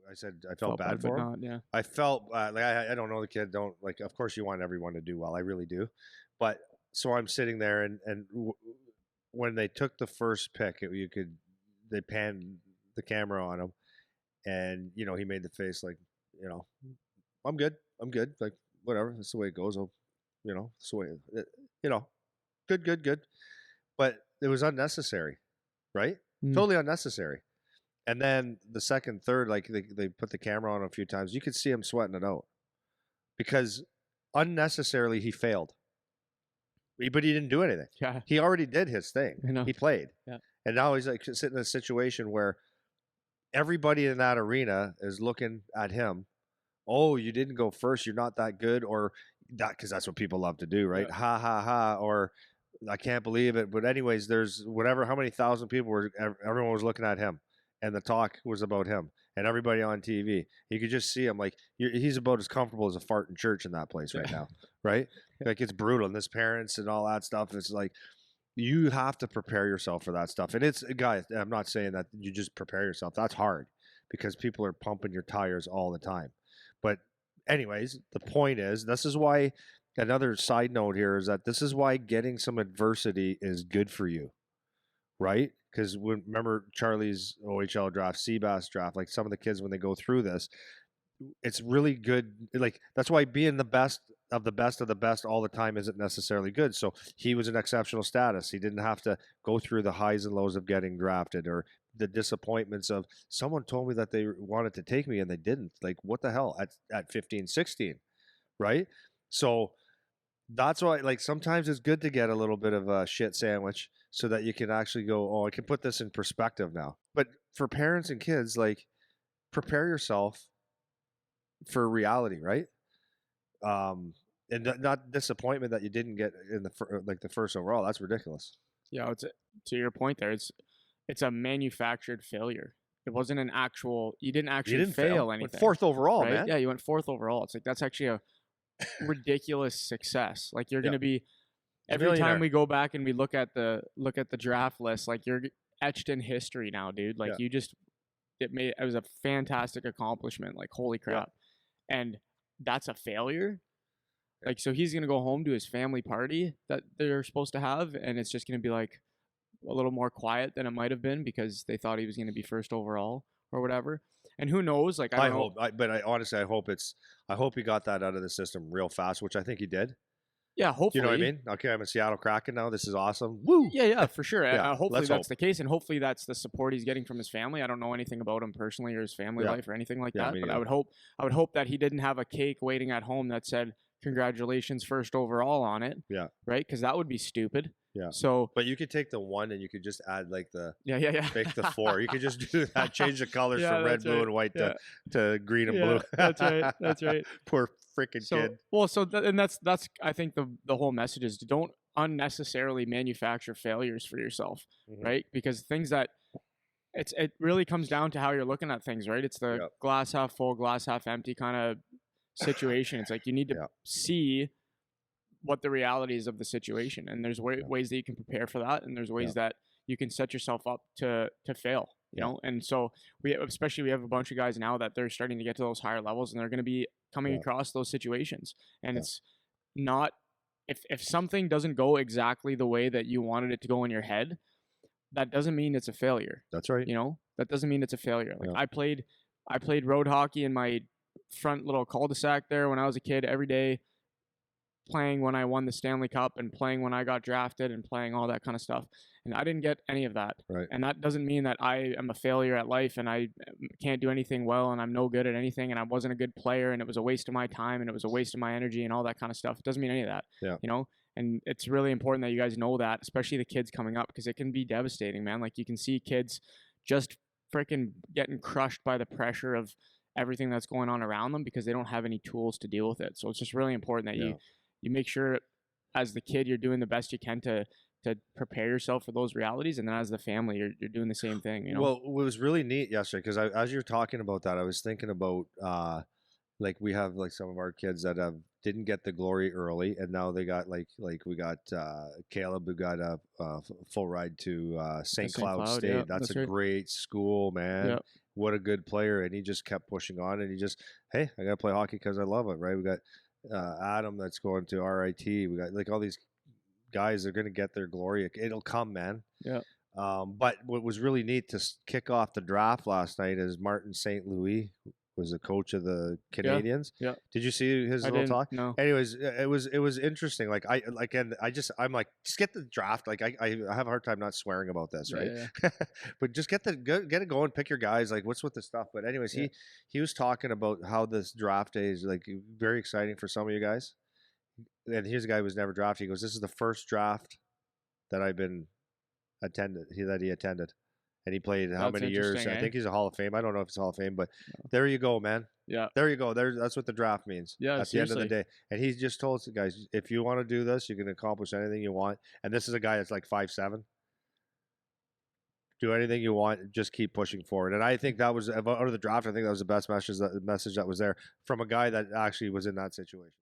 I said I felt bad but for him. not, yeah. I felt like I don't know the kid. Don't like. Of course, you want everyone to do well. I really do. But so I'm sitting there, and when they took the first pick, they panned the camera on him, and he made the face like, you know, I'm good. I'm good. Like whatever. That's the way it goes. That's the way. You know, good, good, good. But it was unnecessary, right? Mm. Totally unnecessary. And then the second, third, like they put the camera on him a few times. You could see him sweating it out because unnecessarily he failed. But he didn't do anything. Yeah. He already did his thing. I know. He played. Yeah. And now he's like sitting in a situation where everybody in that arena is looking at him. Oh, you didn't go first. You're not that good, or that because that's what people love to do, right? Yeah. Ha ha ha, or I can't believe it. But anyways, there's whatever, how many thousand people were, everyone was looking at him, and the talk was about him, and everybody on TV. You could just see him like he's about as comfortable as a fart in church in that place right now, right? Like it's brutal, and his parents and all that stuff. It's like you have to prepare yourself for that stuff. And it's, guys, I'm not saying that you just prepare yourself. That's hard because people are pumping your tires all the time. But anyways, the point is, this is why, another side note here is that this is why getting some adversity is good for you, right? Because remember Charlie's OHL draft, Seabass draft, like some of the kids, when they go through this, it's really good. Like that's why being the best of the best of the best all the time isn't necessarily good. So he was an exceptional status. He didn't have to go through the highs and lows of getting drafted, or the disappointments of someone told me that they wanted to take me and they didn't. Like what the hell at 15, 16, right? So that's why, like, sometimes it's good to get a little bit of a shit sandwich so that you can actually go, oh, I can put this in perspective now. But for parents and kids, like, prepare yourself for reality, right? And not disappointment that you didn't get in the first overall. That's ridiculous. Yeah, it's to your point there. It's a manufactured failure. It wasn't an actual. You didn't actually fail anything. Went fourth overall, right? man. Yeah, you went fourth overall. It's like that's actually a ridiculous success. Like you're going to be every time we go back and we look at the draft list, like you're etched in history now, dude. Like it was a fantastic accomplishment. Like holy crap. And that's a failure. Like, so he's going to go home to his family party that they're supposed to have, and it's just going to be like a little more quiet than it might have been because they thought he was going to be first overall or whatever. And who knows? Like, I hope, honestly, I hope he got that out of the system real fast, which I think he did. Yeah, hopefully. You know what I mean? Okay, I'm in Seattle Kraken now. This is awesome. Woo! Yeah, for sure. Yeah, hopefully that's the case, and hopefully that's the support he's getting from his family. I don't know anything about him personally or his family life or anything like that, but I would hope that he didn't have a cake waiting at home that said congratulations first overall on it. Yeah. Right? Because that would be stupid. Yeah. So, but you could take the 1 and you could just add like the make the 4. You could just do that, change the colors from red, blue, and white to green and blue. That's right. That's right. Poor freaking kid. Well, and that's I think the whole message is don't unnecessarily manufacture failures for yourself, right? Because things that it really comes down to how you're looking at things, right? It's the glass half full, glass half empty kind of situation. It's like you need to see what the reality is of the situation, and there's ways that you can prepare for that, and there's ways that you can set yourself up to fail, you know. And so we have a bunch of guys now that they're starting to get to those higher levels, and they're going to be coming across those situations, and it's not if something doesn't go exactly the way that you wanted it to go in your head, that doesn't mean it's a failure. That's right. You know, that doesn't mean it's a failure. Like I played road hockey in my front little cul-de-sac there when I was a kid every day, playing when I won the Stanley Cup and playing when I got drafted and playing all that kind of stuff. And I didn't get any of that. Right. And that doesn't mean that I am a failure at life and I can't do anything well and I'm no good at anything and I wasn't a good player and it was a waste of my time and it was a waste of my energy and all that kind of stuff. It doesn't mean any of that. Yeah. You know? And it's really important that you guys know that, especially the kids coming up, because it can be devastating, man. Like you can see kids just freaking getting crushed by the pressure of everything that's going on around them because they don't have any tools to deal with it. So it's just really important that you make sure as the kid you're doing the best you can to prepare yourself for those realities, and then as the family you're doing the same thing, you know. Well, it was really neat yesterday because as you're talking about that, I was thinking about like we have like some of our kids that didn't get the glory early, and now they got like we got Caleb who got a full ride to St. Cloud State. That's a great school, man. what a good player, and he just kept pushing on, and he just, hey, I gotta play hockey because I love it, right? We got Adam that's going to RIT. We got like all these guys that are gonna get their glory. It'll come, man. Yeah. But what was really neat to kick off the draft last night is Martin St. Louis was the coach of the Canadians. Yeah. Did you see his I little didn't. talk? No. Anyways, it was interesting. Like and I'm like, just get the draft. Like I have a hard time not swearing about this, right? Yeah. But just get it going. Pick your guys. Like what's with the stuff. But anyways, he was talking about how this draft day is like very exciting for some of you guys. And here's a guy who was never drafted. He goes, "This is the first draft that I've been attended. He attended." And he played how That's many years? interesting, I eh? think he's a Hall of Fame. I don't know if it's Hall of Fame, but there you go, man. Yeah. There you go. That's what the draft means. Yeah, At the end of the seriously. day. And he just told us, guys, if you want to do this, you can accomplish anything you want. And this is a guy that's like 5'7". Do anything you want. Just keep pushing forward. And I think that was out of the draft. I think that was the best message that was there from a guy that actually was in that situation.